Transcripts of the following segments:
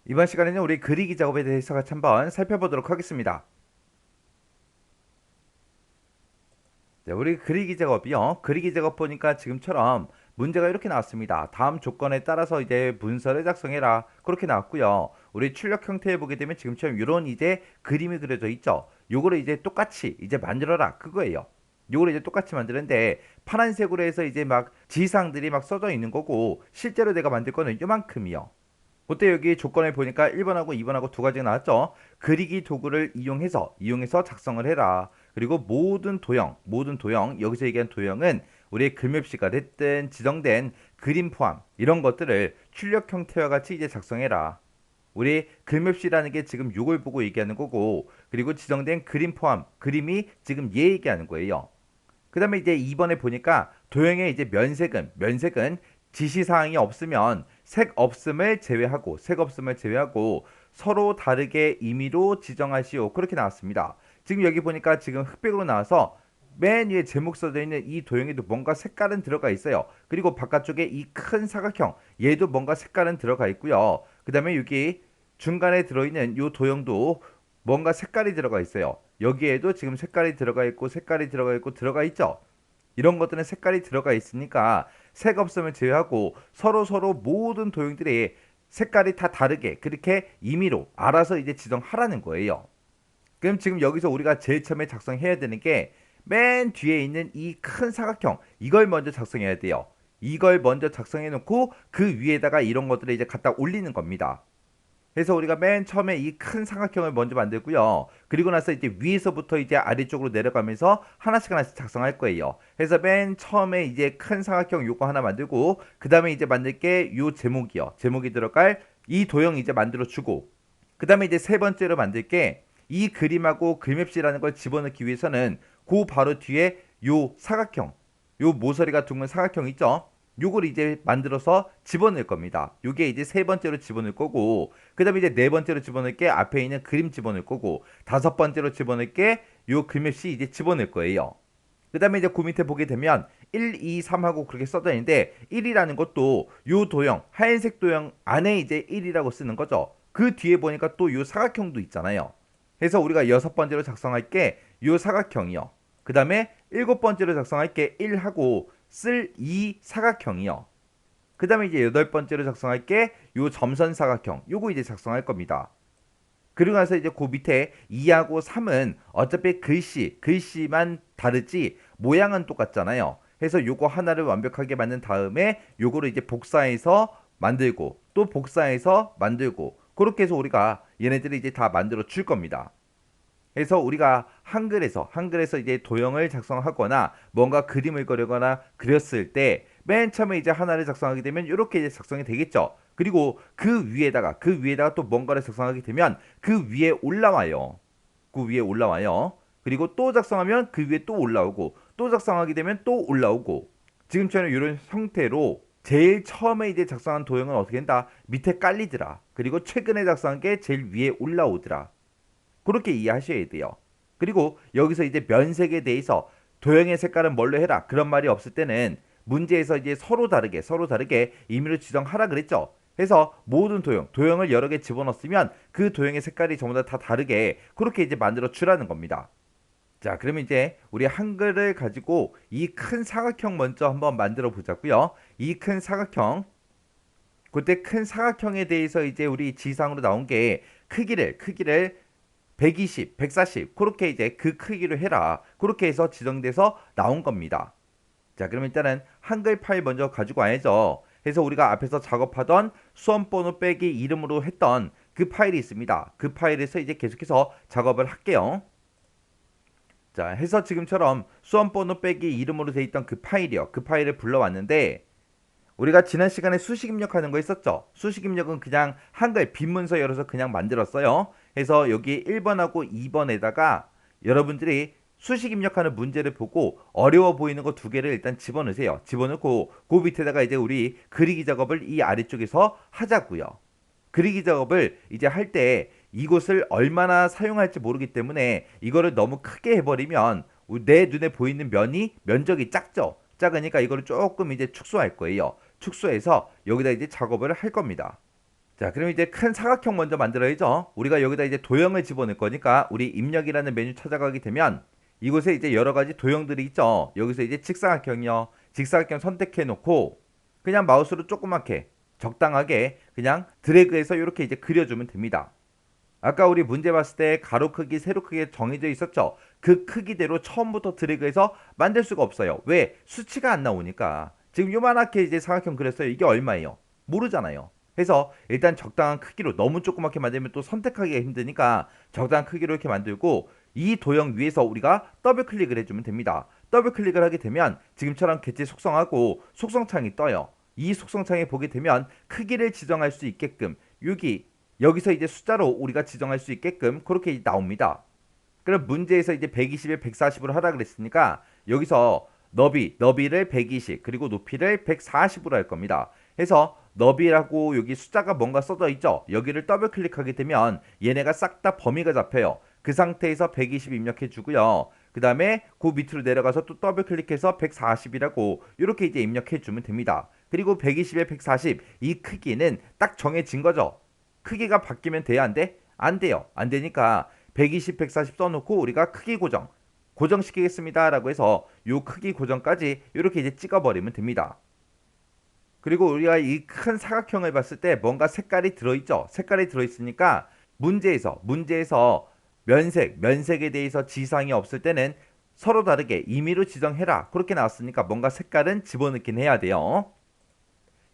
이번 시간에는 우리 그리기 작업에 대해서 같이 한번 살펴보도록 하겠습니다. 자, 우리 그리기 작업이요. 그리기 작업 보니까 지금처럼 문제가 이렇게 나왔습니다. 다음 조건에 따라서 이제 문서를 작성해라. 그렇게 나왔고요. 우리 출력 형태에 보게 되면 지금처럼 이런 이제 그림이 그려져 있죠. 요거를 이제 똑같이 이제 만들어라. 그거예요. 요거를 이제 똑같이 만드는데 파란색으로 해서 이제 막 지상들이 막 써져 있는 거고 실제로 내가 만들 거는 요만큼이요. 그때 여기 조건을 보니까 1번하고 2번하고 두 가지가 나왔죠. 그리기 도구를 이용해서 작성을 해라. 그리고 모든 도형, 여기서 얘기한 도형은 우리의 글맵시가 됐든 지정된 그림 포함 이런 것들을 출력 형태와 같이 이제 작성해라. 우리 글맵시라는 게 지금 요걸 보고 얘기하는 거고, 그리고 지정된 그림 포함 그림이 지금 얘 얘기하는 거예요. 그 다음에 이제 2번에 보니까 도형의 이제 면색은 지시사항이 없으면 색 없음을 제외하고 서로 다르게 임의로 지정하시오. 그렇게 나왔습니다. 지금 여기 보니까 지금 흑백으로 나와서 맨 위에 제목 써져 있는 이 도형에도 뭔가 색깔은 들어가 있어요. 그리고 바깥쪽에 이 큰 사각형 얘도 뭔가 색깔은 들어가 있고요. 그 다음에 여기 중간에 들어있는 이 도형도 뭔가 색깔이 들어가 있어요. 여기에도 지금 색깔이 들어가 있고 색깔이 들어가 있고 들어가 있죠. 이런 것들은 색깔이 들어가 있으니까 색 없음을 제외하고 서로 모든 도형들이 색깔이 다 다르게 그렇게 임의로 알아서 이제 지정하라는 거예요. 그럼 지금 여기서 우리가 제일 처음에 작성해야 되는 게 맨 뒤에 있는 이 큰 사각형 이걸 먼저 작성해야 돼요. 이걸 먼저 작성해 놓고 그 위에다가 이런 것들을 이제 갖다 올리는 겁니다. 그래서 우리가 맨 처음에 이 큰 삼각형을 먼저 만들고요. 그리고 나서 이제 위에서부터 이제 아래쪽으로 내려가면서 하나씩 작성할 거예요. 그래서 맨 처음에 이제 큰 삼각형 요거 하나 만들고, 그 다음에 이제 만들 게 요 제목이요. 제목이 들어갈 이 도형 이제 만들어 주고, 그 다음에 이제 세 번째로 만들 게 이 그림하고 글맵시라는 걸 집어넣기 위해서는 그 바로 뒤에 요 사각형, 요 모서리가 둥근 사각형 있죠? 요걸 이제 만들어서 집어넣을 겁니다. 요게 이제 세 번째로 집어넣을 거고, 그 다음에 이제 네 번째로 집어넣을 게 앞에 있는 그림 집어넣을 거고, 다섯 번째로 집어넣을 게 요 글맵시 이제 집어넣을 거예요. 그 다음에 이제 그 밑에 보게 되면 1, 2, 3하고 그렇게 써져 있는데 1이라는 것도 요 도형, 하얀색 도형 안에 이제 1이라고 쓰는 거죠. 그 뒤에 보니까 또 요 사각형도 있잖아요. 그래서 우리가 여섯 번째로 작성할 게 요 사각형이요. 그 다음에 일곱 번째로 작성할 게 1하고 쓸 이 사각형이요. 그 다음에 이제 여덟 번째로 작성할 게 요 점선 사각형. 요거 이제 작성할 겁니다. 그리고 나서 이제 그 밑에 2하고 3은 어차피 글씨만 다르지 모양은 똑같잖아요. 그래서 요거 하나를 완벽하게 만든 다음에 요거를 이제 복사해서 만들고 또 복사해서 만들고 그렇게 해서 우리가 얘네들이 이제 다 만들어 줄 겁니다. 그래서 우리가 한글에서 이제 도형을 작성하거나 뭔가 그림을 그리거나 그렸을 때 맨 처음에 이제 하나를 작성하게 되면 이렇게 이제 작성이 되겠죠. 그리고 그 위에다가 또 뭔가를 작성하게 되면 그 위에 올라와요. 그 위에 올라와요. 그리고 또 작성하면 그 위에 또 올라오고 또 작성하게 되면 또 올라오고 지금처럼 이런 형태로 제일 처음에 이제 작성한 도형은 어떻게 된다? 밑에 깔리더라. 그리고 최근에 작성한 게 제일 위에 올라오더라. 그렇게 이해하셔야 돼요. 그리고 여기서 이제 면색에 대해서 도형의 색깔은 뭘로 해라 그런 말이 없을 때는 문제에서 이제 서로 다르게 임의로 지정하라 그랬죠. 그래서 모든 도형을 여러 개 집어넣었으면 그 도형의 색깔이 전부 다 다르게 그렇게 이제 만들어 주라는 겁니다. 자, 그러면 이제 우리 한글을 가지고 이 큰 사각형 먼저 한번 만들어 보자고요. 이 큰 사각형, 그때 큰 사각형에 대해서 이제 우리 지상으로 나온 게 크기를 120, 140 그렇게 이제 그 크기로 해라. 그렇게 해서 지정돼서 나온 겁니다. 자, 그럼 일단은 한글 파일 먼저 가지고 와야죠. 그래서 우리가 앞에서 작업하던 수험번호 빼기 이름으로 했던 그 파일이 있습니다. 그 파일에서 이제 계속해서 작업을 할게요. 자, 해서 지금처럼 수험번호 빼기 이름으로 돼 있던 그 파일이요. 그 파일을 불러왔는데 우리가 지난 시간에 수식 입력하는 거 있었죠? 수식 입력은 그냥 한글 빈 문서 열어서 그냥 만들었어요. 그래서 여기 1번하고 2번에다가 여러분들이 수식 입력하는 문제를 보고 어려워 보이는 거 두 개를 일단 집어넣으세요. 집어넣고 그 밑에다가 이제 우리 그리기 작업을 이 아래쪽에서 하자고요. 그리기 작업을 이제 할 때 이곳을 얼마나 사용할지 모르기 때문에 이거를 너무 크게 해버리면 내 눈에 보이는 면적이 작죠. 작으니까 이거를 조금 이제 축소할 거예요. 축소해서 여기다 이제 작업을 할 겁니다. 자, 그럼 이제 큰 사각형 먼저 만들어야죠. 우리가 여기다 이제 도형을 집어넣을 거니까 우리 입력이라는 메뉴 찾아가게 되면 이곳에 이제 여러 가지 도형들이 있죠. 여기서 이제 직사각형이요. 직사각형 선택해 놓고 그냥 마우스로 조그맣게 적당하게 그냥 드래그해서 이렇게 이제 그려주면 됩니다. 아까 우리 문제 봤을 때 가로 크기, 세로 크기 정해져 있었죠. 그 크기대로 처음부터 드래그해서 만들 수가 없어요. 왜? 수치가 안 나오니까. 지금 요만하게 이제 사각형 그렸어요. 이게 얼마예요? 모르잖아요. 그래서 일단 적당한 크기로 너무 조그맣게 만들면 또 선택하기가 힘드니까 적당한 크기로 이렇게 만들고 이 도형 위에서 우리가 더블 클릭을 해주면 됩니다. 더블 클릭을 하게 되면 지금처럼 객체 속성하고 속성창이 떠요. 이 속성창에 보게 되면 크기를 지정할 수 있게끔 여기서 이제 숫자로 우리가 지정할 수 있게끔 그렇게 나옵니다. 그럼 문제에서 이제 120에 140으로 하라 그랬으니까 여기서 너비를 120 그리고 높이를 140으로 할 겁니다. 해서 너비라고 여기 숫자가 뭔가 써져 있죠. 여기를 더블 클릭하게 되면 얘네가 싹 다 범위가 잡혀요. 그 상태에서 120 입력해 주고요. 그 다음에 그 밑으로 내려가서 또 더블 클릭해서 140이라고 이렇게 이제 입력해 주면 됩니다. 그리고 120에 140 이 크기는 딱 정해진 거죠. 크기가 바뀌면 돼야 안 돼? 안 돼요. 안 되니까 120, 140 써놓고 우리가 크기 고정시키겠습니다 라고 해서 요 크기 고정까지 이렇게 이제 찍어버리면 됩니다. 그리고 우리가 이 큰 사각형을 봤을 때 뭔가 색깔이 들어있죠. 색깔이 들어있으니까 문제에서 면색에 대해서 지상이 없을 때는 서로 다르게 임의로 지정해라 그렇게 나왔으니까 뭔가 색깔은 집어넣긴 해야 돼요.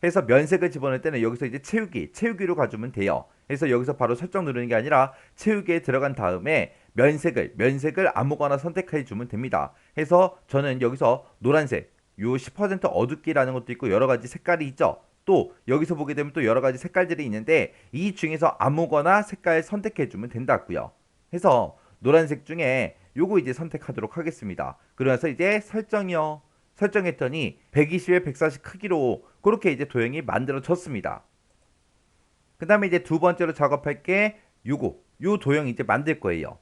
해서 면색을 집어넣을 때는 여기서 이제 채우기로 가주면 돼요. 그래서 여기서 바로 설정 누르는 게 아니라 채우기에 들어간 다음에 면색을 아무거나 선택해 주면 됩니다. 해서 저는 여기서 노란색, 요 10% 어둡기라는 것도 있고 여러 가지 색깔이 있죠. 또 여기서 보게 되면 또 여러 가지 색깔들이 있는데 이 중에서 아무거나 색깔 선택해 주면 된다고요. 해서 노란색 중에 요거 이제 선택하도록 하겠습니다. 그러면서 이제 설정했더니 120에 140 크기로 그렇게 이제 도형이 만들어졌습니다. 그 다음에 이제 두 번째로 작업할 게 요 도형 이제 만들 거예요.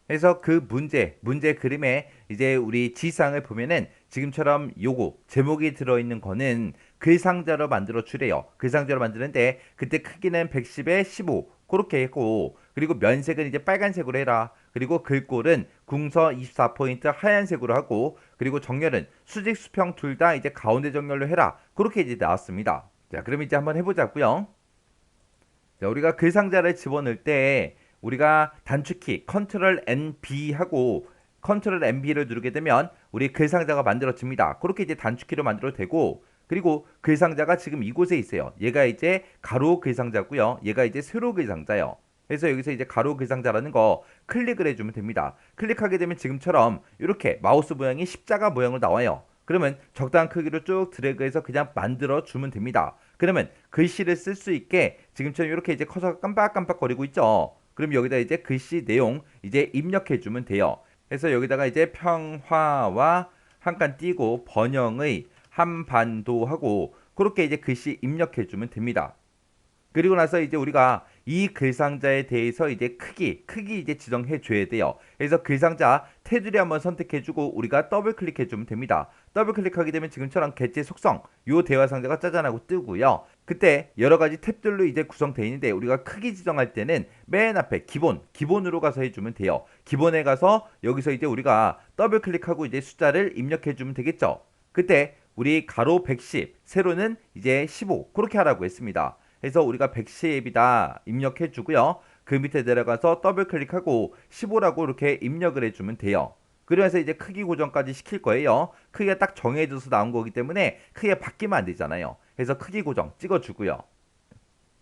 그래서 그 문제 그림에 이제 우리 지상을 보면은 지금처럼 요거 제목이 들어있는 거는 글상자로 만들어 주래요. 글상자로 만드는데 그때 크기는 110에 15 그렇게 했고 그리고 면색은 이제 빨간색으로 해라. 그리고 글꼴은 궁서 24포인트 하얀색으로 하고 그리고 정렬은 수직 수평 둘 다 이제 가운데 정렬로 해라. 그렇게 이제 나왔습니다. 자, 그럼 이제 한번 해보자고요. 자, 우리가 글상자를 집어넣을 때 우리가 단축키 컨트롤 NB 하고 컨트롤 NB를 누르게 되면 우리 글상자가 만들어집니다. 그렇게 이제 단축키로 만들어도 되고 그리고 글상자가 지금 이곳에 있어요. 얘가 이제 가로 글상자고요. 얘가 이제 세로 글상자예요. 그래서 여기서 이제 가로 글상자라는 거 클릭을 해주면 됩니다. 클릭하게 되면 지금처럼 이렇게 마우스 모양이 십자가 모양으로 나와요. 그러면 적당한 크기로 쭉 드래그해서 그냥 만들어 주면 됩니다. 그러면 글씨를 쓸 수 있게 지금처럼 이렇게 이제 커서가 깜빡깜빡거리고 있죠. 그럼 여기다 이제 글씨 내용 이제 입력해 주면 돼요. 그래서 여기다가 이제 평화와 한 칸 띄고 번영의 한반도 하고 그렇게 이제 글씨 입력해 주면 됩니다. 그리고 나서 이제 우리가 이 글상자에 대해서 이제 크기 이제 지정해 줘야 돼요. 그래서 글상자 테두리 한번 선택해 주고 우리가 더블 클릭해 주면 됩니다. 더블 클릭하게 되면 지금처럼 객체 속성 요 대화 상자가 짜잔하고 뜨고요. 그때 여러 가지 탭들로 이제 구성되어 있는데 우리가 크기 지정할 때는 맨 앞에 기본으로 가서 해주면 돼요. 기본에 가서 여기서 이제 우리가 더블 클릭하고 이제 숫자를 입력해 주면 되겠죠. 그때 우리 가로 110 세로는 이제 15 그렇게 하라고 했습니다. 해서 우리가 110이다 입력해 주고요. 그 밑에 내려가서 더블 클릭하고 15라고 이렇게 입력을 해주면 돼요. 그러면서 이제 크기 고정까지 시킬 거예요. 크기가 딱 정해져서 나온 거기 때문에 크기가 바뀌면 안 되잖아요. 그래서 크기 고정 찍어주고요.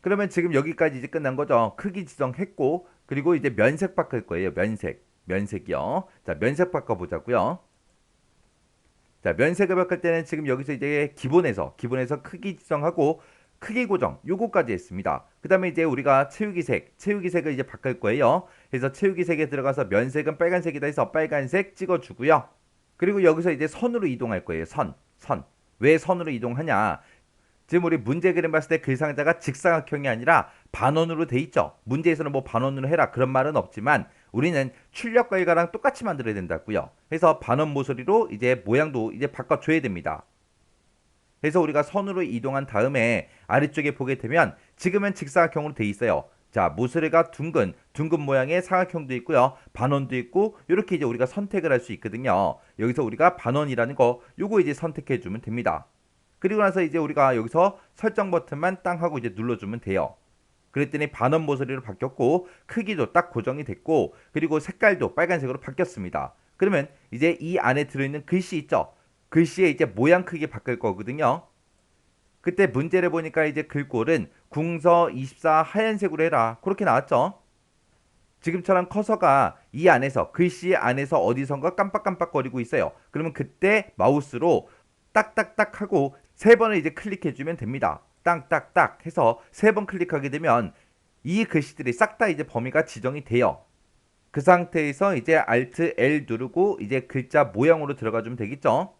그러면 지금 여기까지 이제 끝난 거죠. 크기 지정했고 그리고 이제 면색 바꿀 거예요. 면색이요. 자, 면색 바꿔보자고요. 자, 면색을 바꿀 때는 지금 여기서 이제 기본에서 크기 지정하고 크기 고정 요거까지 했습니다. 그 다음에 이제 우리가 채우기색을 이제 바꿀 거예요. 그래서 채우기색에 들어가서 면색은 빨간색이다 해서 빨간색 찍어주고요. 그리고 여기서 이제 선으로 이동할 거예요. 선. 왜 선으로 이동하냐? 지금 우리 문제 그림 봤을 때 글상자가 직사각형이 아니라 반원으로 돼 있죠. 문제에서는 뭐 반원으로 해라 그런 말은 없지만 우리는 출력과 일가랑 똑같이 만들어야 된다고요. 그래서 반원 모서리로 이제 모양도 이제 바꿔줘야 됩니다. 해서 우리가 선으로 이동한 다음에 아래쪽에 보게 되면 지금은 직사각형으로 돼 있어요. 자, 모서리가 둥근 모양의 사각형도 있고요. 반원도 있고, 이렇게 이제 우리가 선택을 할 수 있거든요. 여기서 우리가 반원이라는 거, 요거 이제 선택해 주면 됩니다. 그리고 나서 이제 우리가 여기서 설정 버튼만 땅 하고 이제 눌러주면 돼요. 그랬더니 반원 모서리로 바뀌었고, 크기도 딱 고정이 됐고, 그리고 색깔도 빨간색으로 바뀌었습니다. 그러면 이제 이 안에 들어있는 글씨 있죠? 글씨의 이제 모양 크기 바뀔 거거든요. 그때 문제를 보니까 이제 글꼴은 궁서 24 하얀색으로 해라. 그렇게 나왔죠. 지금처럼 커서가 이 안에서 글씨 안에서 어디선가 깜빡깜빡거리고 있어요. 그러면 그때 마우스로 딱딱딱 하고 세 번을 이제 클릭해 주면 됩니다. 땅딱딱 해서 세 번 클릭하게 되면 이 글씨들이 싹 다 이제 범위가 지정이 돼요. 그 상태에서 이제 Alt L 누르고 이제 글자 모양으로 들어가 주면 되겠죠.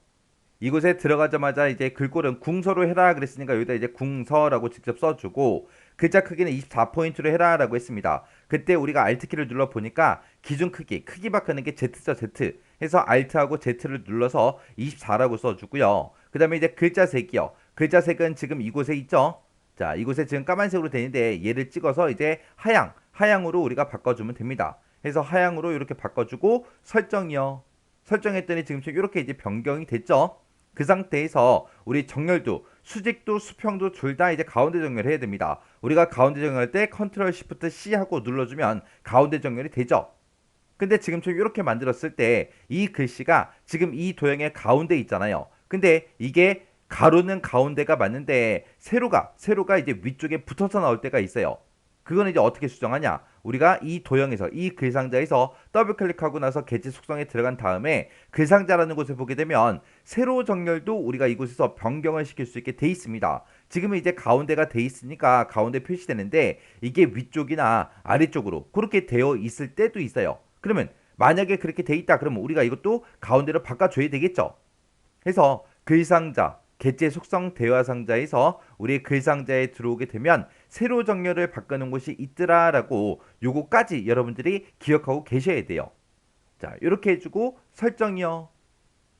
이곳에 들어가자마자 이제 글꼴은 궁서로 해라 그랬으니까 여기다 이제 궁서라고 직접 써주고 글자 크기는 24포인트로 해라라고 했습니다. 그때 우리가 Alt키를 눌러 보니까 기준 크기 바꾸는 게 Z죠, Z. 해서 Alt하고 Z를 눌러서 24라고 써주고요. 그 다음에 이제 글자 색이요. 글자 색은 지금 이곳에 있죠. 자, 이곳에 지금 까만색으로 되는데 얘를 찍어서 이제 하향으로 우리가 바꿔주면 됩니다. 해서 하향으로 이렇게 바꿔주고 설정이요. 설정했더니 지금처럼 이렇게 이제 변경이 됐죠. 그 상태에서 우리 정렬도 수직도 수평도 둘 다 이제 가운데 정렬해야 됩니다. 우리가 가운데 정렬할 때 컨트롤 시프트 C 하고 눌러주면 가운데 정렬이 되죠. 근데 지금처럼 이렇게 만들었을 때 이 글씨가 지금 이 도형의 가운데 있잖아요. 근데 이게 가로는 가운데가 맞는데 세로가 이제 위쪽에 붙어서 나올 때가 있어요. 그거는 이제 어떻게 수정하냐? 우리가 이 도형에서 이 글상자에서 더블 클릭하고 나서 개체 속성에 들어간 다음에 글상자라는 곳에 보게 되면 세로 정렬도 우리가 이곳에서 변경을 시킬 수 있게 돼 있습니다. 지금은 이제 가운데가 돼 있으니까 가운데 표시되는데 이게 위쪽이나 아래쪽으로 그렇게 되어 있을 때도 있어요. 그러면 만약에 그렇게 돼 있다 그러면 우리가 이것도 가운데로 바꿔줘야 되겠죠. 해서 글상자 개체 속성 대화 상자에서 우리 글상자에 들어오게 되면 세로 정렬을 바꾸는 곳이 있더라라고 요거까지 여러분들이 기억하고 계셔야 돼요. 자, 이렇게 해주고 설정이요.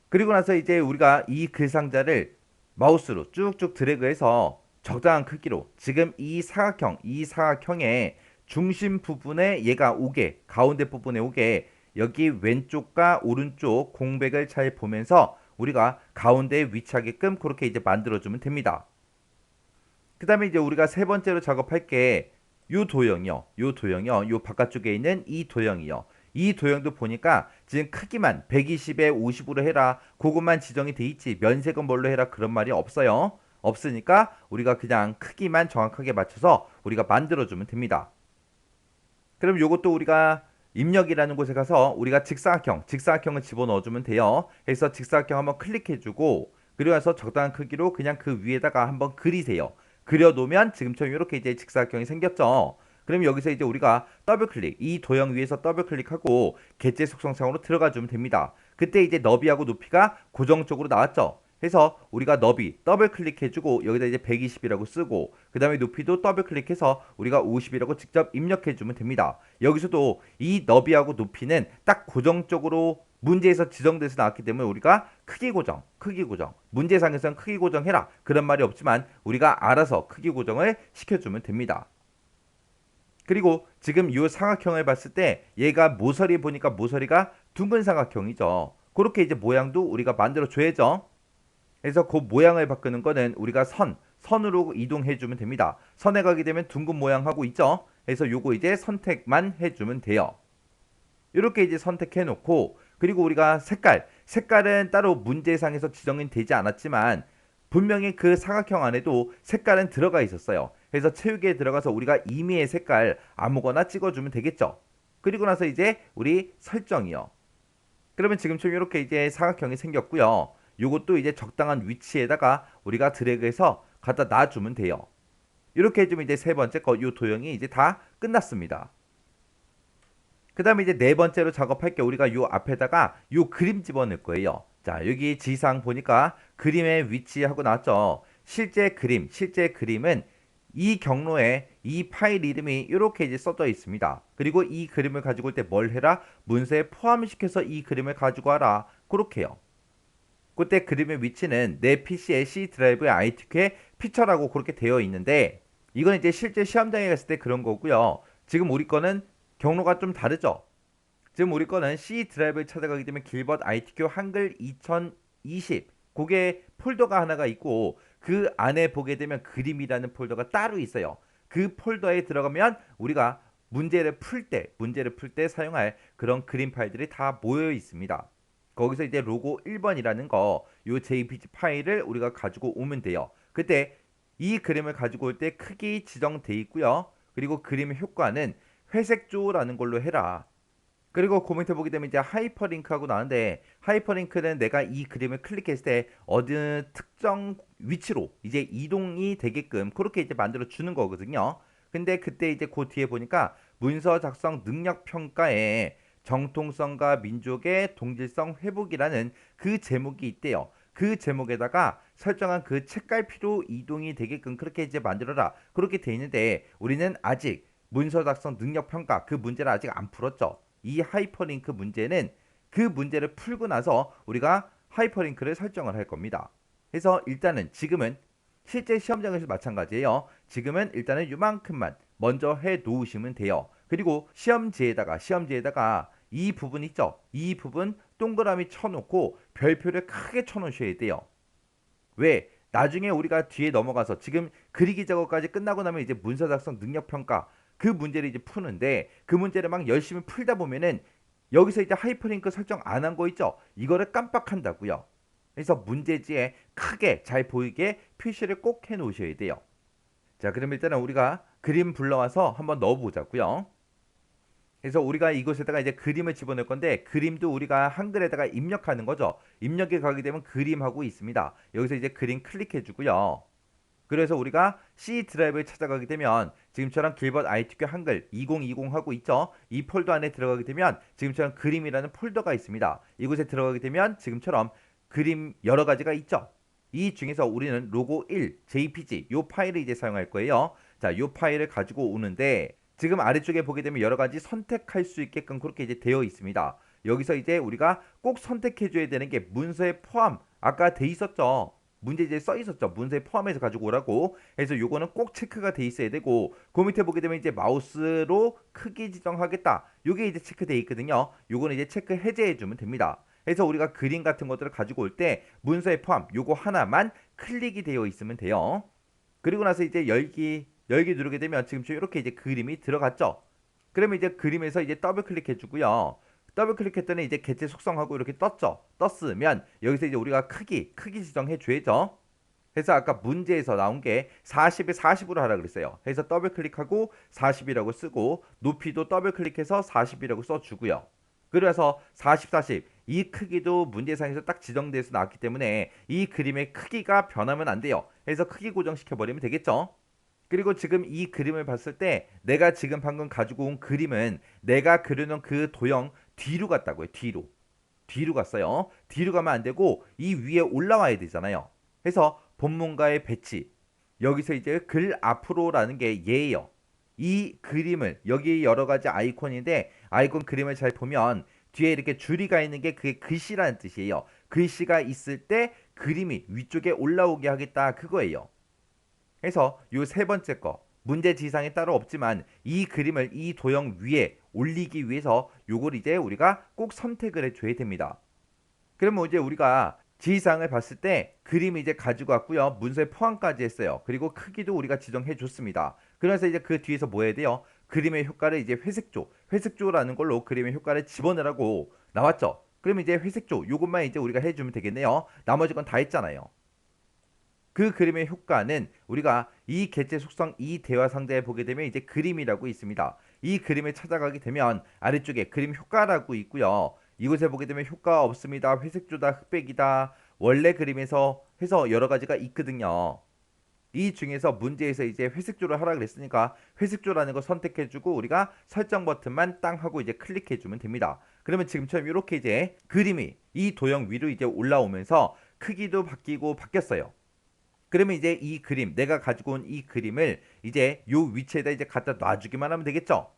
그리고 나서 이제 우리가 이 글상자를 마우스로 쭉쭉 드래그해서 적당한 크기로 지금 이 사각형의 중심 부분에 얘가 오게 가운데 부분에 오게 여기 왼쪽과 오른쪽 공백을 잘 보면서 우리가 가운데에 위치하게끔 그렇게 이제 만들어주면 됩니다. 그 다음에 이제 우리가 세 번째로 작업할 게 요 도형이요. 요 바깥쪽에 있는 이 도형이요. 이 도형도 보니까 지금 크기만 120에 50으로 해라. 그것만 지정이 돼 있지. 면색은 뭘로 해라. 그런 말이 없어요. 없으니까 우리가 그냥 크기만 정확하게 맞춰서 우리가 만들어주면 됩니다. 그럼 요것도 우리가 입력이라는 곳에 가서 우리가 직사각형을 집어넣어주면 돼요. 해서 직사각형 한번 클릭해주고 그리고 나서 적당한 크기로 그냥 그 위에다가 한번 그리세요. 그려놓으면 지금처럼 이렇게 이제 직사각형이 생겼죠. 그럼 여기서 이제 우리가 더블클릭, 이 도형 위에서 더블클릭하고 개체 속성상으로 들어가주면 됩니다. 그때 이제 너비하고 높이가 고정적으로 나왔죠. 해서 우리가 너비 더블 클릭해주고 여기다 이제 120이라고 쓰고 그 다음에 높이도 더블 클릭해서 우리가 50이라고 직접 입력해주면 됩니다. 여기서도 이 너비하고 높이는 딱 고정적으로 문제에서 지정돼서 나왔기 때문에 우리가 크기 고정 문제상에서는 크기 고정해라 그런 말이 없지만 우리가 알아서 크기 고정을 시켜주면 됩니다. 그리고 지금 이 삼각형을 봤을 때 얘가 모서리 보니까 모서리가 둥근 삼각형이죠. 그렇게 이제 모양도 우리가 만들어 줘야죠. 그래서 그 모양을 바꾸는 거는 우리가 선으로 이동해 주면 됩니다. 선에 가게 되면 둥근 모양 하고 있죠. 그래서 요거 이제 선택만 해주면 돼요. 이렇게 이제 선택해 놓고 그리고 우리가 색깔은 따로 문제상에서 지정이 되지 않았지만 분명히 그 사각형 안에도 색깔은 들어가 있었어요. 그래서 채우기에 들어가서 우리가 임의의 색깔 아무거나 찍어주면 되겠죠. 그리고 나서 이제 우리 설정이요. 그러면 지금처럼 이렇게 이제 사각형이 생겼고요. 요것도 이제 적당한 위치에다가 우리가 드래그해서 갖다 놔주면 돼요. 이렇게 해주면 이제 세 번째 요 도형이 이제 다 끝났습니다. 그 다음에 이제 네 번째로 작업할 게 우리가 요 앞에다가 요 그림 집어넣을 거예요. 자, 여기 지상 보니까 그림의 위치하고 나왔죠. 실제 그림은 이 경로에 이 파일 이름이 이렇게 이제 써져 있습니다. 그리고 이 그림을 가지고 올 때 뭘 해라? 문서에 포함시켜서 이 그림을 가지고 와라. 그렇게요. 그때 그림의 위치는 내 PC의 C 드라이브의 ITQ에 피처라고 그렇게 되어 있는데 이건 이제 실제 시험장에 갔을 때 그런 거고요. 지금 우리 거는 경로가 좀 다르죠. 지금 우리 거는 C 드라이브에 찾아가게 되면 길벗 ITQ 한글 2020 그게 폴더가 하나가 있고 그 안에 보게 되면 그림이라는 폴더가 따로 있어요. 그 폴더에 들어가면 우리가 문제를 풀 때 사용할 그런 그림 파일들이 다 모여 있습니다. 거기서 이제 로고 1번이라는 거, 요 JPG 파일을 우리가 가지고 오면 돼요. 그때 이 그림을 가지고 올 때 크기 지정돼 있고요. 그리고 그림의 효과는 회색조라는 걸로 해라. 그리고 코멘트 보게 되면 이제 하이퍼링크하고 나오는데 하이퍼링크는 내가 이 그림을 클릭했을 때 어느 특정 위치로 이제 이동이 되게끔 그렇게 이제 만들어 주는 거거든요. 근데 그때 이제 그 뒤에 보니까 문서 작성 능력 평가에 정통성과 민족의 동질성 회복이라는 그 제목이 있대요. 그 제목에다가 설정한 그 책갈피로 이동이 되게끔 그렇게 이제 만들어라. 그렇게 돼 있는데 우리는 아직 문서 작성 능력 평가 그 문제를 아직 안 풀었죠. 이 하이퍼링크 문제는 그 문제를 풀고 나서 우리가 하이퍼링크를 설정을 할 겁니다. 그래서 일단은 지금은 실제 시험장에서 마찬가지예요. 지금은 일단은 요만큼만 먼저 해 놓으시면 돼요. 그리고 시험지에다가 이 부분 있죠? 이 부분 동그라미 쳐놓고 별표를 크게 쳐놓으셔야 돼요. 왜? 나중에 우리가 뒤에 넘어가서 지금 그리기 작업까지 끝나고 나면 이제 문서 작성 능력 평가 그 문제를 이제 푸는데 그 문제를 막 열심히 풀다 보면은 여기서 이제 하이퍼링크 설정 안 한 거 있죠? 이거를 깜빡한다고요. 그래서 문제지에 크게 잘 보이게 표시를 꼭 해 놓으셔야 돼요. 자, 그럼 일단은 우리가 그림 불러와서 한번 넣어 보자고요. 그래서 우리가 이곳에다가 이제 그림을 집어넣을 건데 그림도 우리가 한글에다가 입력하는 거죠. 입력에 가게 되면 그림하고 있습니다. 여기서 이제 그림 클릭해 주고요. 그래서 우리가 C 드라이브에 찾아가게 되면 지금처럼 길벗 ITQ 한글 2020 하고 있죠. 이 폴더 안에 들어가게 되면 지금처럼 그림이라는 폴더가 있습니다. 이곳에 들어가게 되면 지금처럼 그림 여러 가지가 있죠. 이 중에서 우리는 로고 1 JPG 요 파일을 이제 사용할 거예요. 자, 요 파일을 가지고 오는데 지금 아래쪽에 보게 되면 여러 가지 선택할 수 있게끔 그렇게 이제 되어 있습니다. 여기서 이제 우리가 꼭 선택해 줘야 되는 게 문서에 포함 아까 돼 있었죠. 문제지에 써 있었죠. 문서에 포함해서 가지고 오라고. 그래서 요거는 꼭 체크가 돼 있어야 되고 그 밑에 보게 되면 이제 마우스로 크기 지정하겠다. 요게 이제 체크돼 있거든요. 요거는 이제 체크 해제해 주면 됩니다. 그래서 우리가 그림 같은 것들을 가지고 올 때 문서에 포함 요거 하나만 클릭이 되어 있으면 돼요. 그리고 나서 이제 열기 누르게 되면 지금처럼 이렇게 이제 그림이 들어갔죠. 그러면 이제 그림에서 이제 더블 클릭해 주고요. 더블 클릭했더니 이제 개체 속성하고 이렇게 떴죠. 떴으면 여기서 이제 우리가 크기 지정해 줘야죠. 그래서 아까 문제에서 나온 게 40에 40으로 하라 그랬어요. 그래서 더블 클릭하고 40이라고 쓰고 높이도 더블 클릭해서 40이라고 써 주고요. 그래서 40, 40 이 크기도 문제상에서 딱 지정돼서 나왔기 때문에 이 그림의 크기가 변하면 안 돼요. 그래서 크기 고정시켜 버리면 되겠죠. 그리고 지금 이 그림을 봤을 때 내가 지금 방금 가지고 온 그림은 내가 그려놓은 그 도형 뒤로 갔다고요. 뒤로 갔어요. 뒤로 가면 안 되고 이 위에 올라와야 되잖아요. 그래서 본문가의 배치 여기서 이제 글 앞으로라는 게 얘예요. 이 그림을 여기 여러 가지 아이콘인데 아이콘 그림을 잘 보면 뒤에 이렇게 줄이가 있는 게 그게 글씨라는 뜻이에요. 글씨가 있을 때 그림이 위쪽에 올라오게 하겠다 그거예요. 그래서 요 세 번째 거 문제 지상에 따로 없지만 이 그림을 이 도형 위에 올리기 위해서 요걸 이제 우리가 꼭 선택을 해줘야 됩니다. 그러면 이제 우리가 지상을 봤을 때 그림이 이제 가지고 왔고요. 문서에 포함까지 했어요. 그리고 크기도 우리가 지정해 줬습니다. 그래서 이제 그 뒤에서 뭐 해야 돼요? 그림의 효과를 이제 회색조라는 걸로 그림의 효과를 집어넣으라고 나왔죠. 그러면 이제 회색조 요것만 이제 우리가 해주면 되겠네요. 나머지 건 다 했잖아요. 그 그림의 효과는 우리가 이 개체 속성 이 대화 상자에 보게 되면 이제 그림이라고 있습니다. 이 그림을 찾아가게 되면 아래쪽에 그림 효과라고 있고요. 이곳에 보게 되면 효과 없습니다. 회색조다, 흑백이다. 원래 그림에서 해서 여러 가지가 있거든요. 이 중에서 문제에서 이제 회색조를 하라 그랬으니까 회색조라는 거 선택해주고 우리가 설정 버튼만 땅 하고 이제 클릭해주면 됩니다. 그러면 지금처럼 이렇게 이제 그림이 이 도형 위로 이제 올라오면서 크기도 바뀌고 바뀌었어요. 그러면 이제 이 그림 내가 가지고 온 이 그림을 이제 요 위치에다 이제 갖다 놔주기만 하면 되겠죠.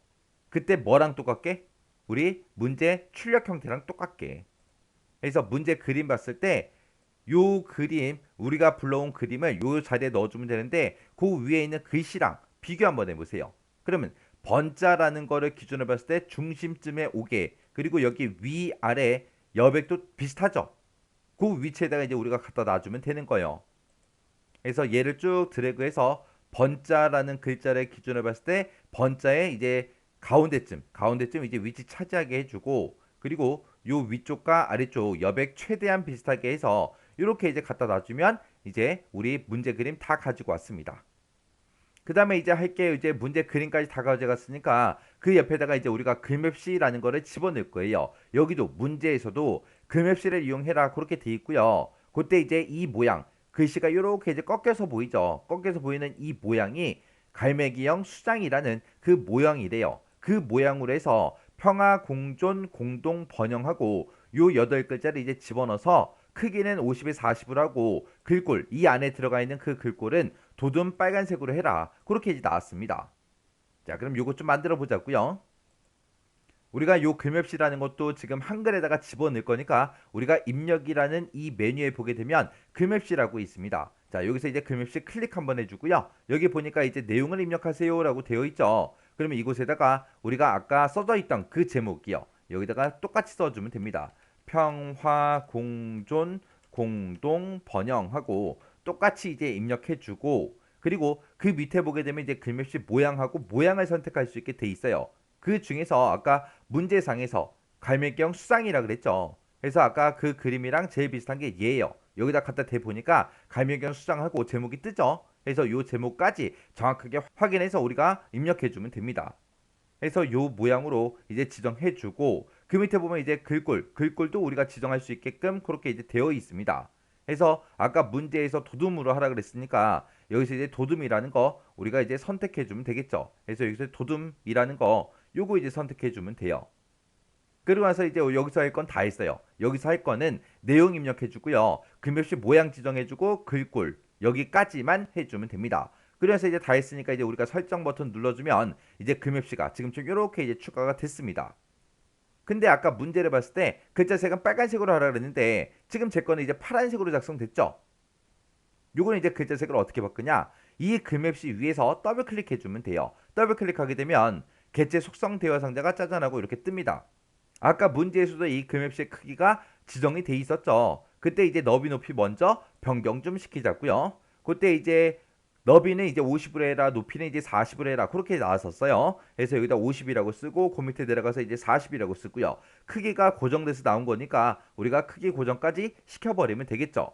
그때 뭐랑 똑같게? 우리 문제 출력 형태랑 똑같게. 그래서 문제 그림 봤을 때 요 그림 우리가 불러온 그림을 요 자리에 넣어주면 되는데 그 위에 있는 글씨랑 비교 한번 해보세요. 그러면 번자라는 거를 기준으로 봤을 때 중심쯤에 오게 그리고 여기 위아래 여백도 비슷하죠. 그 위치에다가 이제 우리가 갖다 놔주면 되는 거예요. 그래서 얘를 쭉 드래그해서 번자라는 글자를 기준으로 봤을 때 번자의 이제 가운데쯤 이제 위치 차지하게 해주고 그리고 요 위쪽과 아래쪽 여백 최대한 비슷하게 해서 이렇게 이제 갖다 놔주면 이제 우리 문제 그림 다 가지고 왔습니다. 그 다음에 이제 할게 이제 문제 그림까지 다 가져갔으니까 그 옆에다가 이제 우리가 글맵시라는 거를 집어넣을 거예요. 여기도 문제에서도 글맵시를 이용해라 그렇게 돼 있고요. 그때 이제 이 모양 글씨가 이렇게 이제 꺾여서 보이죠. 꺾여서 보이는 이 모양이 갈매기형 수장이라는 그 모양이래요. 그 모양으로 해서 평화 공존 공동 번영하고 요 여덟 글자를 이제 집어넣어서 크기는 50에 40으로 하고 글꼴 이 안에 들어가 있는 그 글꼴은 도둠 빨간색으로 해라. 그렇게 이제 나왔습니다. 자, 그럼 요거 좀 만들어 보자고요. 우리가 요 글맵시라는 것도 지금 한글에다가 집어넣을 거니까 우리가 입력이라는 이 메뉴에 보게 되면 글맵시라고 있습니다. 자, 여기서 이제 글맵시 클릭 한번 해주고요. 여기 보니까 이제 내용을 입력하세요라고 되어 있죠. 그러면 이곳에다가 우리가 아까 써져 있던 그 제목이요. 여기다가 똑같이 써주면 됩니다. 평화 공존 공동 번영하고 똑같이 이제 입력해주고 그리고 그 밑에 보게 되면 이제 글맵시 모양하고 모양을 선택할 수 있게 돼 있어요. 그 중에서 아까 문제상에서 갈매기형 수상이라 그랬죠. 그래서 아까 그 그림이랑 제일 비슷한 게 얘예요. 여기다 갖다 대보니까 갈매기형 수상하고 제목이 뜨죠. 그래서 요 제목까지 정확하게 확인해서 우리가 입력해주면 됩니다. 그래서 요 모양으로 이제 지정해주고 그 밑에 보면 이제 글꼴도 우리가 지정할 수 있게끔 그렇게 이제 되어 있습니다. 그래서 아까 문제에서 도둠으로 하라 그랬으니까 여기서 이제 도둠이라는 거 우리가 이제 선택해주면 되겠죠. 그래서 여기서 도둠이라는 거 요거 이제 선택해주면 돼요. 그리고 나서 이제 여기서 할 건 다 했어요. 여기서 할 거는 내용 입력해주고요. 글씨 모양 지정해주고 글꼴 여기까지만 해주면 됩니다. 그래서 이제 다 했으니까 이제 우리가 설정 버튼 눌러주면 이제 글씨가 지금쯤 이렇게 이제 추가가 됐습니다. 근데 아까 문제를 봤을 때 글자색은 빨간색으로 하라 그랬는데 지금 제 거는 이제 파란색으로 작성됐죠. 요거는 이제 글자색을 어떻게 바꾸냐? 이 글맵시 위에서 더블 클릭해 주면 돼요. 더블 클릭하게 되면 개체 속성 대화 상자가 짜잔하고 이렇게 뜹니다. 아까 문제에서도 이 글맵시의 크기가 지정이 돼 있었죠. 그때 이제 너비 높이 먼저 변경 좀 시키자고요. 그때 이제 너비는 이제 50으로 해라, 높이는 이제 40으로 해라 그렇게 나왔었어요. 그래서 여기다 50이라고 쓰고 그 밑에 내려가서 이제 40이라고 쓰고요. 크기가 고정돼서 나온 거니까 우리가 크기 고정까지 시켜버리면 되겠죠.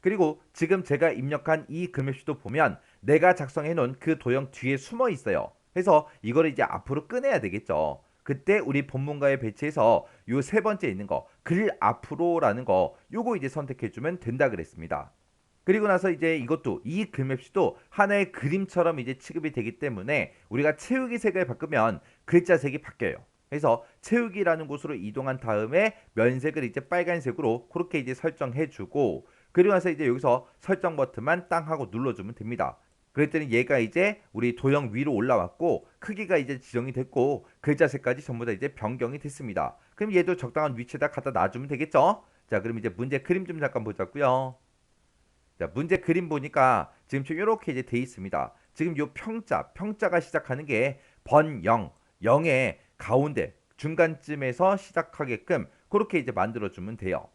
그리고 지금 제가 입력한 이 글씨도 보면 내가 작성해 놓은 그 도형 뒤에 숨어 있어요. 그래서 이거를 이제 앞으로 꺼내야 되겠죠. 그때 우리 본문가에 배치해서 요 세 번째 있는 거, 글 앞으로라는 거, 요거 이제 선택해 주면 된다 그랬습니다. 그리고 나서 이제 이것도 이 글맵시도 하나의 그림처럼 이제 취급이 되기 때문에 우리가 채우기 색을 바꾸면 글자 색이 바뀌어요. 그래서 채우기라는 곳으로 이동한 다음에 면색을 이제 빨간색으로 그렇게 이제 설정해 주고 그리고 나서 이제 여기서 설정 버튼만 땅 하고 눌러주면 됩니다. 그랬더니 얘가 이제 우리 도형 위로 올라왔고 크기가 이제 지정이 됐고 글자 색까지 전부 다 이제 변경이 됐습니다. 그럼 얘도 적당한 위치에다 갖다 놔주면 되겠죠? 자, 그럼 이제 문제 그림 좀 잠깐 보자고요. 자, 문제 그림 보니까 지금 좀 이렇게 이제 돼 있습니다. 지금 요 평자가 시작하는 게 번영, 영의 가운데 중간쯤에서 시작하게끔 그렇게 이제 만들어주면 돼요.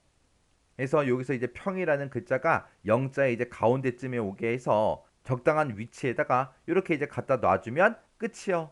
그래서 여기서 이제 평이라는 글자가 영자의 이제 가운데쯤에 오게 해서 적당한 위치에다가 이렇게 이제 갖다 놔주면 끝이요.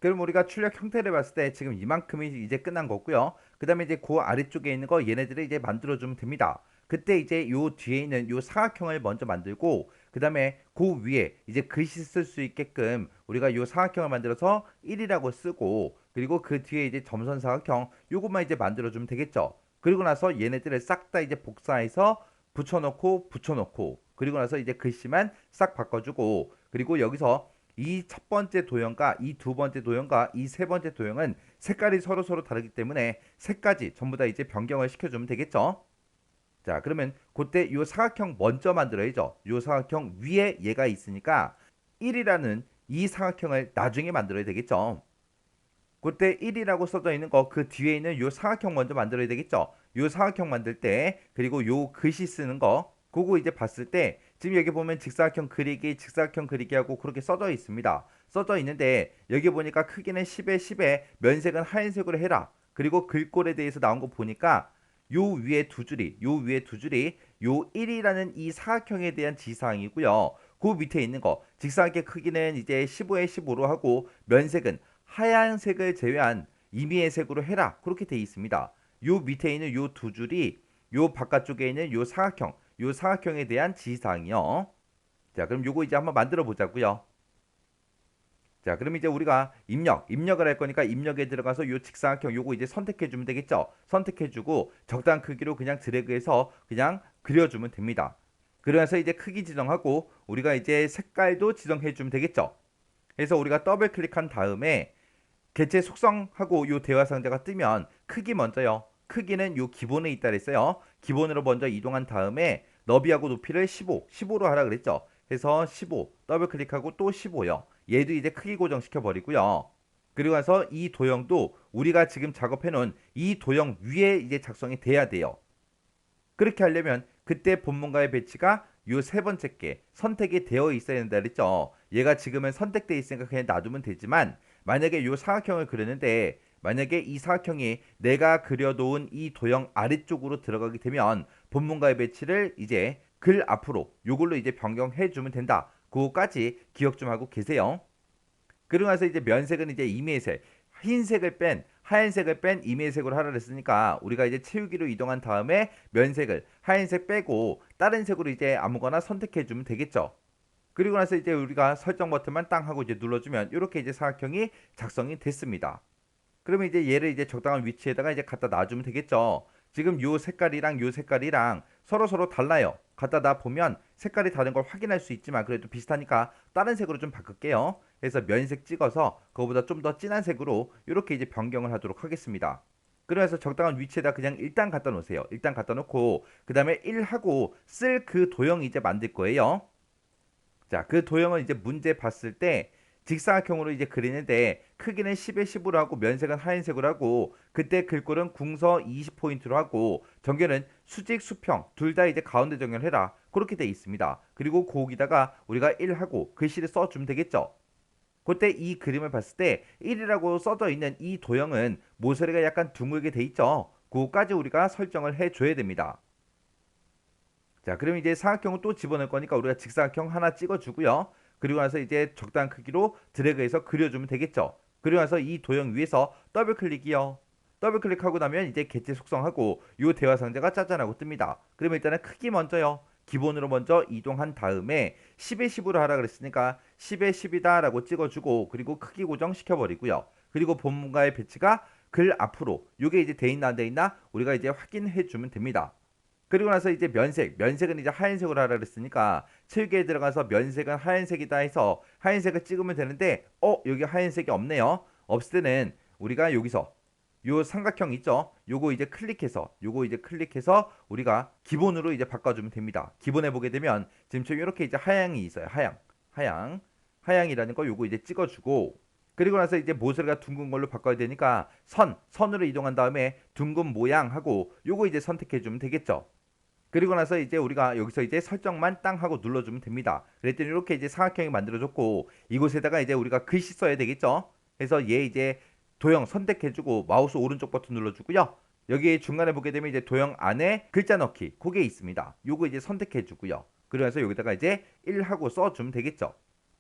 그럼 우리가 출력 형태를 봤을 때 지금 이만큼이 이제 끝난 거고요. 그 다음에 이제 그 아래쪽에 있는 거 얘네들을 이제 만들어주면 됩니다. 그때 이제 요 뒤에 있는 요 사각형을 먼저 만들고 그 다음에 그 위에 이제 글씨 쓸 수 있게끔 우리가 요 사각형을 만들어서 1이라고 쓰고 그리고 그 뒤에 이제 점선 사각형 요것만 이제 만들어주면 되겠죠. 그리고 나서 얘네들을 싹 다 이제 복사해서 붙여놓고 그리고 나서 이제 글씨만 싹 바꿔주고 그리고 여기서 이 첫 번째 도형과 이 두 번째 도형과 이 세 번째 도형은 색깔이 서로 다르기 때문에 색까지 전부 다 이제 변경을 시켜주면 되겠죠. 자, 그러면 그때 이 사각형 먼저 만들어야죠. 이 사각형 위에 얘가 있으니까 1이라는 이 사각형을 나중에 만들어야 되겠죠. 그때 1이라고 써져 있는 거 그 뒤에 있는 이 사각형 먼저 만들어야 되겠죠. 요 사각형 만들 때 그리고 요 글씨 쓰는 거 그거 이제 봤을 때 지금 여기 보면 직사각형 그리기 하고 그렇게 써져 있습니다. 써져 있는데 여기 보니까 크기는 10에 10에 면색은 하얀색으로 해라. 그리고 글꼴에 대해서 나온 거 보니까 요 위에 두 줄이 요 1이라는 이 사각형에 대한 지시사항이고요. 그 밑에 있는 거 직사각의 크기는 이제 15에 15로 하고 면색은 하얀색을 제외한 임의의 색으로 해라. 그렇게 돼 있습니다. 요 밑에 있는 요 두 줄이 요 바깥쪽에 있는 요 사각형에 대한 지시사항이요. 자, 그럼 요거 이제 한번 만들어 보자고요. 자, 그럼 이제 우리가 입력을 할 거니까 입력에 들어가서 요 직사각형 요거 이제 선택해 주면 되겠죠. 선택해 주고 적당한 크기로 그냥 드래그해서 그냥 그려주면 됩니다. 그러면서 이제 크기 지정하고 우리가 이제 색깔도 지정해 주면 되겠죠. 그래서 우리가 더블 클릭한 다음에 개체 속성하고 요 대화 상자가 뜨면 크기 먼저요. 크기는 요 기본에 있다 그랬어요. 기본으로 먼저 이동한 다음에 너비하고 높이를 15로 하라 그랬죠. 그래서 15 더블 클릭하고 또 15요. 얘도 이제 크기 고정시켜 버리고요. 그리고 나서 이 도형도 우리가 지금 작업해 놓은 이 도형 위에 이제 작성이 돼야 돼요. 그렇게 하려면 그때 본문과의 배치가 요 세 번째 게 선택이 되어 있어야 된다 그랬죠. 얘가 지금은 선택되어 있으니까 그냥 놔두면 되지만 만약에 요 사각형을 그리는데 만약에 이 사각형이 내가 그려놓은 이 도형 아래쪽으로 들어가게 되면 본문과의 배치를 이제 글 앞으로 요걸로 이제 변경해 주면 된다. 그거까지 기억 좀 하고 계세요. 그러고 나서 이제 면색은 이제 임의색, 흰색을 뺀 하얀색을 뺀 임의색으로 하라 그랬으니까 우리가 이제 채우기로 이동한 다음에 면색을 하얀색 빼고 다른 색으로 이제 아무거나 선택해 주면 되겠죠. 그리고 나서 이제 우리가 설정 버튼만 땅 하고 이제 눌러주면 이렇게 이제 사각형이 작성이 됐습니다. 그러면 이제 얘를 이제 적당한 위치에다가 이제 갖다 놔주면 되겠죠. 지금 요 색깔이랑 서로 달라요. 갖다 놔 보면 색깔이 다른 걸 확인할 수 있지만 그래도 비슷하니까 다른 색으로 좀 바꿀게요. 그래서 면색 찍어서 그거보다 좀 더 진한 색으로 이렇게 이제 변경을 하도록 하겠습니다. 그래서 적당한 위치에다 그냥 일단 갖다 놓으세요. 일단 갖다 놓고 그 다음에 1하고 쓸 그 도형 이제 만들 거예요. 자, 그 도형을 이제 문제 봤을 때 직사각형으로 이제 그리는데 크기는 10에 15로 하고 면색은 하얀색으로 하고 그때 글꼴은 궁서 20포인트로 하고 정렬은 수직 수평 둘 다 이제 가운데 정렬해라. 그렇게 돼 있습니다. 그리고 거기다가 우리가 1하고 글씨를 써주면 되겠죠. 그때 이 그림을 봤을 때 1이라고 써져 있는 이 도형은 모서리가 약간 둥글게 돼 있죠. 그거까지 우리가 설정을 해줘야 됩니다. 자, 그럼 이제 사각형을 또 집어넣을 거니까 우리가 직사각형 하나 찍어주고요. 그리고 나서 이제 적당한 크기로 드래그해서 그려주면 되겠죠. 그리고 나서 이 도형 위에서 더블 클릭이요. 더블 클릭하고 나면 이제 개체 속성하고 이 대화 상자가 짜잔하고 뜹니다. 그러면 일단은 크기 먼저요. 기본으로 먼저 이동한 다음에 10에 10으로 하라 그랬으니까 10에 10이다 라고 찍어주고 그리고 크기 고정 시켜버리고요. 그리고 본문과의 배치가 글 앞으로 이게 이제 돼 있나 안 돼 있나 우리가 이제 확인해 주면 됩니다. 그리고 나서 이제 면색은 이제 하얀색으로 하라 그랬으니까 체육에 들어가서 면색은 하얀색이다 해서 하얀색을 찍으면 되는데 여기 하얀색이 없네요. 없을 때는 우리가 여기서 요 삼각형 있죠? 요거 이제 클릭해서 우리가 기본으로 이제 바꿔주면 됩니다. 기본에 보게 되면 지금처럼 이렇게 이제 하양이 있어요. 하양이라는 거 요거 이제 찍어주고 그리고 나서 이제 모서리가 둥근 걸로 바꿔야 되니까 선으로 이동한 다음에 둥근 모양 하고 요거 이제 선택해 주면 되겠죠. 그리고 나서 이제 우리가 여기서 이제 설정만 땅 하고 눌러주면 됩니다. 그랬더니 이렇게 이제 사각형이 만들어졌고 이곳에다가 이제 우리가 글씨 써야 되겠죠. 그래서 얘 이제 도형 선택해주고 마우스 오른쪽 버튼 눌러주고요. 여기 중간에 보게 되면 이제 도형 안에 글자 넣기 그게 있습니다. 요거 이제 선택해주고요. 그러면서 여기다가 이제 1하고 써주면 되겠죠.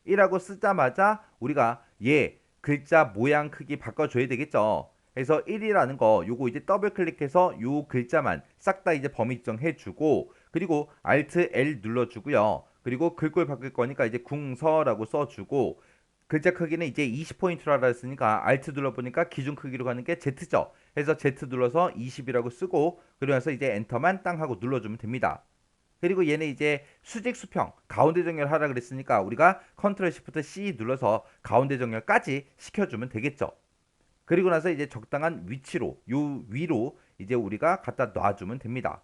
1하고 쓰자마자 우리가 얘 글자 모양 크기 바꿔줘야 되겠죠. 그래서 1이라는 거 요거 이제 더블 클릭해서 요 글자만 싹 다 이제 범위 지정해주고 그리고 Alt L 눌러주고요. 그리고 글꼴 바꿀 거니까 이제 궁서라고 써주고 글자 크기는 이제 20포인트로 하라 했으니까 Alt 눌러보니까 기준 크기로 가는 게 Z죠. 그래서 Z 눌러서 20이라고 쓰고 그러면서 이제 엔터만 땅 하고 눌러주면 됩니다. 그리고 얘는 이제 수직 수평 가운데 정렬 하라 그랬으니까 우리가 컨트롤 시프트 C 눌러서 가운데 정렬까지 시켜주면 되겠죠. 그리고 나서 이제 적당한 위치로 요 위로 이제 우리가 갖다 놔주면 됩니다.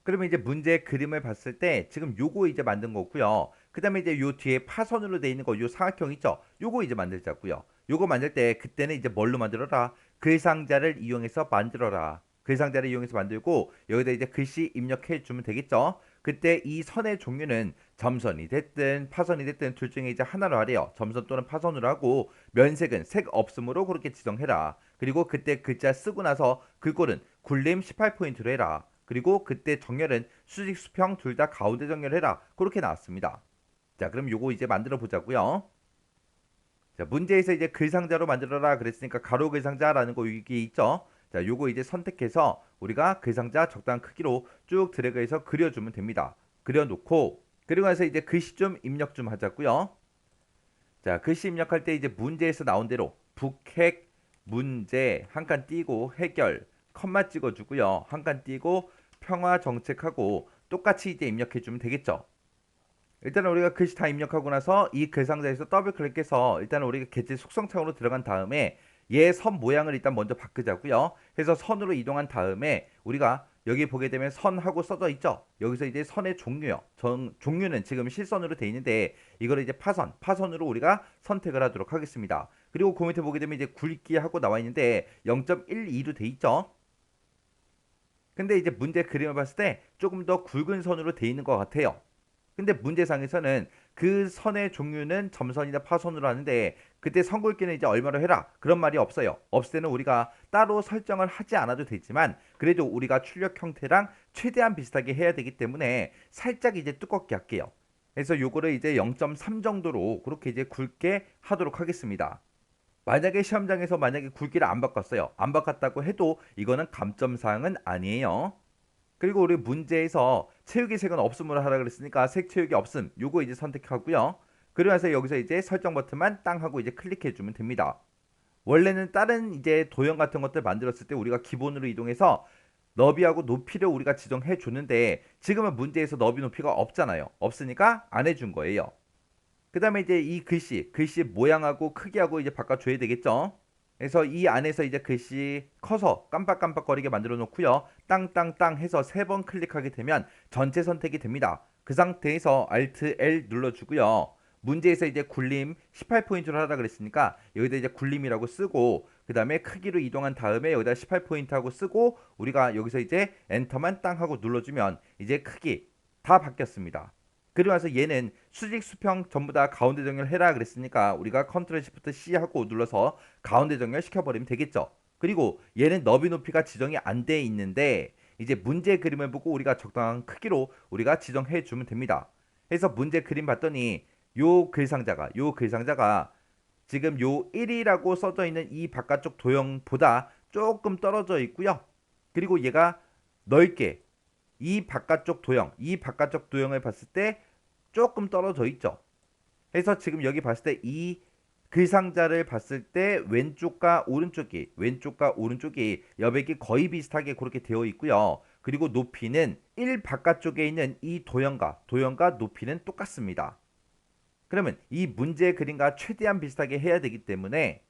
그러면 이제 문제 그림을 봤을 때 지금 요거 이제 만든 거고요. 그 다음에 이제 요 뒤에 파선으로 돼 있는 거 요 사각형 있죠? 요거 이제 만들자고요. 요거 만들 때 그때는 이제 뭘로 만들어라? 글 상자를 이용해서 만들어라. 글상자를 이용해서 만들고 여기다 이제 글씨 입력해 주면 되겠죠. 그때 이 선의 종류는 점선이 됐든 파선이 됐든 둘 중에 이제 하나로 하래요. 점선 또는 파선으로 하고 면색은 색 없음으로 그렇게 지정해라. 그리고 그때 글자 쓰고 나서 글꼴은 굴림 18포인트로 해라. 그리고 그때 정렬은 수직 수평 둘 다 가운데 정렬해라. 그렇게 나왔습니다. 자, 그럼 요거 이제 만들어 보자고요. 자, 문제에서 이제 글상자로 만들어라 그랬으니까 가로 글상자라는 거 여기 있죠. 자, 요거 이제 선택해서 우리가 글상자 적당한 크기로 쭉 드래그해서 그려주면 됩니다. 그려놓고 그리고 나서 이제 글씨 좀 입력 좀 하자고요. 자, 글씨 입력할 때 이제 문제에서 나온 대로 북핵 문제 한 칸 띄고 해결 컴마 찍어주고요. 한 칸 띄고 평화 정책하고 똑같이 이제 입력해주면 되겠죠. 일단은 우리가 글씨 다 입력하고 나서 이 글 상자에서 더블 클릭해서 일단은 우리가 개체 속성창으로 들어간 다음에 얘 선 모양을 일단 먼저 바꾸자고요. 해서 선으로 이동한 다음에 우리가 여기 보게 되면 선하고 써져 있죠. 여기서 이제 선의 종류요. 종류는 지금 실선으로 돼 있는데 이거를 이제 파선으로 우리가 선택을 하도록 하겠습니다. 그리고 그 밑에 보게 되면 이제 굵기 하고 나와 있는데 0.12로 돼 있죠. 근데 이제 문제 그림을 봤을 때 조금 더 굵은 선으로 돼 있는 것 같아요. 근데 문제상에서는 그 선의 종류는 점선이나 파선으로 하는데 그때 선 굵기는 이제 얼마로 해라 그런 말이 없어요. 없을 때는 우리가 따로 설정을 하지 않아도 되지만 그래도 우리가 출력 형태랑 최대한 비슷하게 해야 되기 때문에 살짝 이제 두껍게 할게요. 그래서 요거를 이제 0.3 정도로 그렇게 이제 굵게 하도록 하겠습니다. 만약에 시험장에서 만약에 굵기를 안 바꿨어요. 안 바꿨다고 해도 이거는 감점사항은 아니에요. 그리고 우리 문제에서 채우기 색은 없음으로 하라 그랬으니까 색 채우기 없음 요거 이제 선택하고요. 그러고 나서 여기서 이제 설정 버튼만 땅 하고 이제 클릭해 주면 됩니다. 원래는 다른 이제 도형 같은 것들 만들었을 때 우리가 기본으로 이동해서 너비하고 높이를 우리가 지정해 줬는데 지금은 문제에서 너비 높이가 없잖아요. 없으니까 안 해준 거예요. 그 다음에 이제 이 글씨 모양하고 크기하고 이제 바꿔줘야 되겠죠. 그래서 이 안에서 이제 글씨 커서 깜빡깜빡거리게 만들어 놓고요. 땅땅땅 해서 3번 클릭하게 되면 전체 선택이 됩니다. 그 상태에서 Alt L 눌러주고요. 문제에서 이제 굴림 18포인트로 하라 그랬으니까 여기다 이제 굴림이라고 쓰고 그 다음에 크기로 이동한 다음에 여기다 18포인트 하고 쓰고 우리가 여기서 이제 엔터만 땅 하고 눌러주면 이제 크기 다 바뀌었습니다. 그리고 나서 얘는 수직 수평 전부 다 가운데 정렬해라 그랬으니까 우리가 컨트롤 시프트 C 하고 눌러서 가운데 정렬 시켜버리면 되겠죠. 그리고 얘는 너비 높이가 지정이 안 돼 있는데 이제 문제 그림을 보고 우리가 적당한 크기로 우리가 지정해 주면 됩니다. 그래서 문제 그림 봤더니 요 글상자가 지금 요 1이라고 써져 있는 이 바깥쪽 도형보다 조금 떨어져 있고요. 그리고 얘가 넓게 이 바깥쪽 도형을 봤을 때 조금 떨어져 있죠. 그래서 지금 여기 봤을 때 이 글상자를 봤을 때 왼쪽과 오른쪽이 여백이 거의 비슷하게 그렇게 되어 있고요. 그리고 높이는 1 바깥쪽에 있는 이 도형과 높이는 똑같습니다. 그러면 이 문제 그림과 최대한 비슷하게 해야 되기 때문에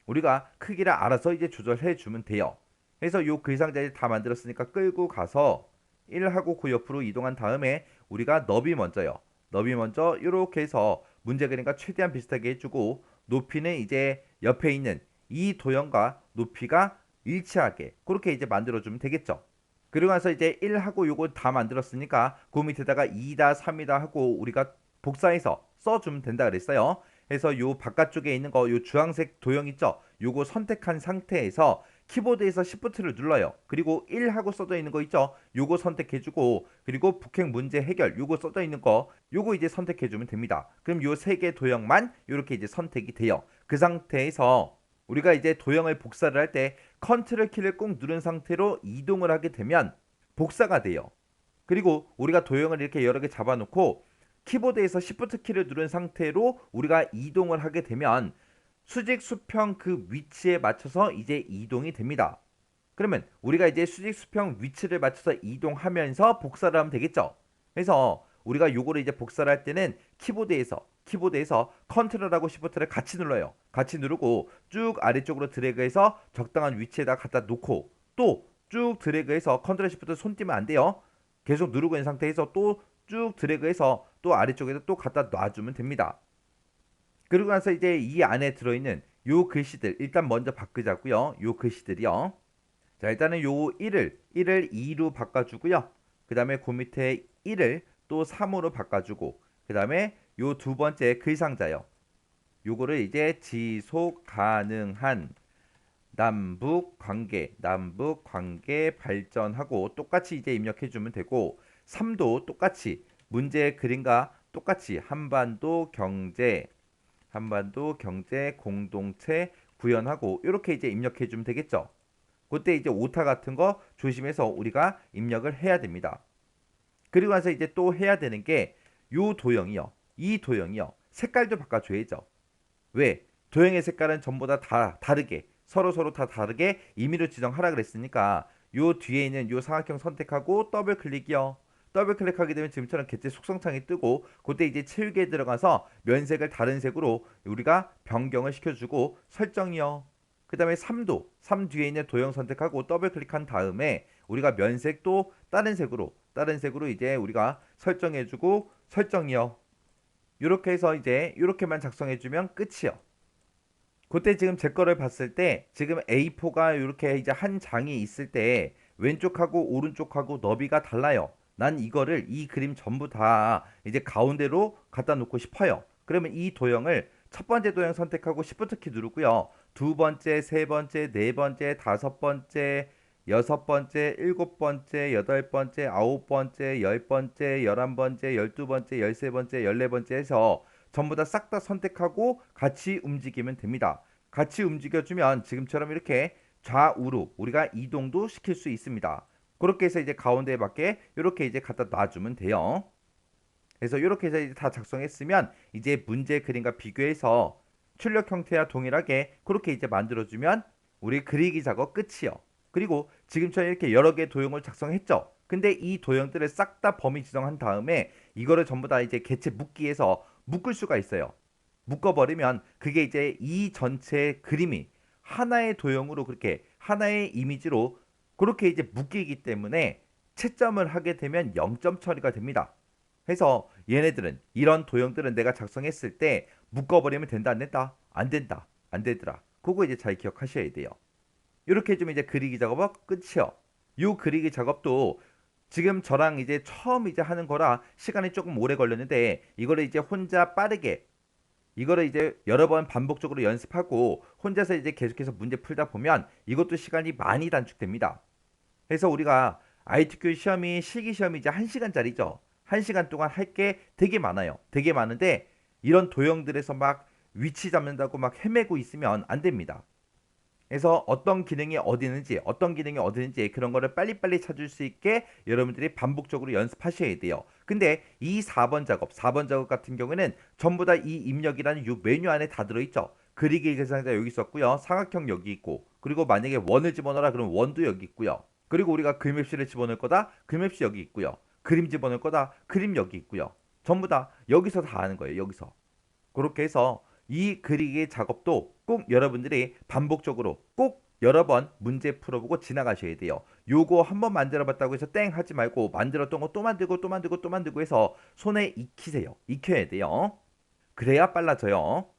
우리가 크기를 알아서 이제 조절해 주면 돼요. 그래서 요 글상자를 다 만들었으니까 끌고 가서 1하고 그 옆으로 이동한 다음에 우리가 너비 먼저 이렇게 해서 문제 그림과 최대한 비슷하게 해주고 높이는 이제 옆에 있는 이 도형과 높이가 일치하게 그렇게 이제 만들어주면 되겠죠. 그리고 나서 이제 1하고 요거 다 만들었으니까 그 밑에다가 2다 3이다 하고 우리가 복사해서 써주면 된다 그랬어요. 그래서 요 바깥쪽에 있는 거 요 주황색 도형 있죠. 요거 선택한 상태에서 키보드에서 Shift를 눌러요. 그리고 1하고 써져 있는 거 있죠. 요거 선택해주고 그리고 북핵 문제 해결 요거 써져 있는 거 요거 이제 선택해주면 됩니다. 그럼 요 세 개 도형만 요렇게 이제 선택이 돼요. 그 상태에서 우리가 이제 도형을 복사를 할 때 컨트롤 키를 꾹 누른 상태로 이동을 하게 되면 복사가 돼요. 그리고 우리가 도형을 이렇게 여러 개 잡아놓고 키보드에서 Shift 키를 누른 상태로 우리가 이동을 하게 되면 수직 수평 그 위치에 맞춰서 이제 이동이 됩니다. 그러면 우리가 이제 수직 수평 위치를 맞춰서 이동하면서 복사를 하면 되겠죠. 그래서 우리가 요거를 이제 복사를 할 때는 키보드에서 컨트롤하고 시프트를 같이 눌러요. 같이 누르고 쭉 아래쪽으로 드래그해서 적당한 위치에다 갖다 놓고 또 쭉 드래그해서 컨트롤 시프트 손 띄면 안 돼요. 계속 누르고 있는 상태에서 또 쭉 드래그해서 또 아래쪽에다 또 갖다 놔주면 됩니다. 그리고 나서 이제 이 안에 들어있는 요 글씨들 일단 먼저 바꾸자고요. 요 글씨들이요. 자, 일단은 요 1을 2로 바꿔주고요. 그 다음에 그 밑에 1을 또 3으로 바꿔주고, 그 다음에 요 두 번째 글상자요. 요거를 이제 지속 가능한 남북 관계 발전하고 똑같이 이제 입력해주면 되고, 3도 똑같이 문제 그림과 똑같이 한반도 경제 공동체 구현하고 이렇게 이제 입력해주면 되겠죠. 그때 이제 오타 같은 거 조심해서 우리가 입력을 해야 됩니다. 그리고 나서 이제 또 해야 되는 게 요 도형이요. 이 도형이요. 색깔도 바꿔줘야죠. 왜? 도형의 색깔은 전부 다 다르게 서로 다 다르게 임의로 지정하라 그랬으니까 요 뒤에 있는 요 사각형 선택하고 더블 클릭이요. 더블 클릭하게 되면 지금처럼 객체 속성창이 뜨고 그때 이제 채우기에 들어가서 면색을 다른 색으로 우리가 변경을 시켜주고 설정이요. 그 다음에 3도 3 뒤에 있는 도형 선택하고 더블 클릭한 다음에 우리가 면색도 다른 색으로 이제 우리가 설정해주고 설정이요. 이렇게 해서 이제 이렇게만 작성해주면 끝이요. 그때 지금 제 거를 봤을 때 지금 A4가 이렇게 이제 한 장이 있을 때 왼쪽하고 오른쪽하고 너비가 달라요. 난 이거를 이 그림 전부 다 이제 가운데로 갖다 놓고 싶어요. 그러면 이 도형을 첫 번째 도형 선택하고 Shift 키 누르고요. 두 번째, 세 번째, 네 번째, 다섯 번째, 여섯 번째, 일곱 번째, 여덟 번째, 아홉 번째, 열 번째, 열한 번째, 열두 번째, 열세 번째, 열네 번째 해서 전부 다 싹 다 선택하고 같이 움직이면 됩니다. 같이 움직여주면 지금처럼 이렇게 좌우로 우리가 이동도 시킬 수 있습니다. 그렇게 해서 이제 가운데에 맞게 이렇게 이제 갖다 놔주면 돼요. 그래서 이렇게 해서 이제 다 작성했으면 이제 문제 그림과 비교해서 출력 형태와 동일하게 그렇게 이제 만들어주면 우리 그리기 작업 끝이요. 그리고 지금처럼 이렇게 여러 개의 도형을 작성했죠. 근데 이 도형들을 싹 다 범위 지정한 다음에 이거를 전부 다 이제 개체 묶기에서 묶을 수가 있어요. 묶어버리면 그게 이제 이 전체 그림이 하나의 도형으로 그렇게 하나의 이미지로 그렇게 이제 묶이기 때문에 채점을 하게 되면 0점 처리가 됩니다. 해서 얘네들은 이런 도형들은 내가 작성했을 때 묶어버리면 된다 안 된다? 안 된다 안 되더라. 그거 이제 잘 기억하셔야 돼요. 이렇게 해주면 이제 그리기 작업은 끝이요. 요 그리기 작업도 지금 저랑 이제 처음 이제 하는 거라 시간이 조금 오래 걸렸는데 이거를 이제 혼자 빠르게 이거를 이제 여러 번 반복적으로 연습하고 혼자서 이제 계속해서 문제 풀다 보면 이것도 시간이 많이 단축됩니다. 그래서 우리가 ITQ 시험이 실기 시험이 이제 1시간짜리죠. 1시간 동안 할 게 되게 많아요. 되게 많은데 이런 도형들에서 막 위치 잡는다고 막 헤매고 있으면 안 됩니다. 그래서 어떤 기능이 어디 있는지 그런 거를 빨리빨리 찾을 수 있게 여러분들이 반복적으로 연습하셔야 돼요. 근데 이 4번 작업 같은 경우에는 전부 다 이 입력이라는 이 메뉴 안에 다 들어있죠. 그리기 계산자 여기 있었고요. 사각형 여기 있고 그리고 만약에 원을 집어넣어라 그러면 원도 여기 있고요. 그리고 우리가 그림앱시를 집어넣을 거다. 그림앱시 여기 있고요. 그림 집어넣을 거다. 그림 여기 있고요. 전부 다 여기서 다 하는 거예요. 여기서. 그렇게 해서 이 그리기 작업도 꼭 여러분들이 반복적으로 꼭 여러 번 문제 풀어보고 지나가셔야 돼요. 요거 한번 만들어 봤다고 해서 땡 하지 말고 만들었던 거 또 만들고 또 만들고 또 만들고 해서 손에 익히세요. 익혀야 돼요. 그래야 빨라져요.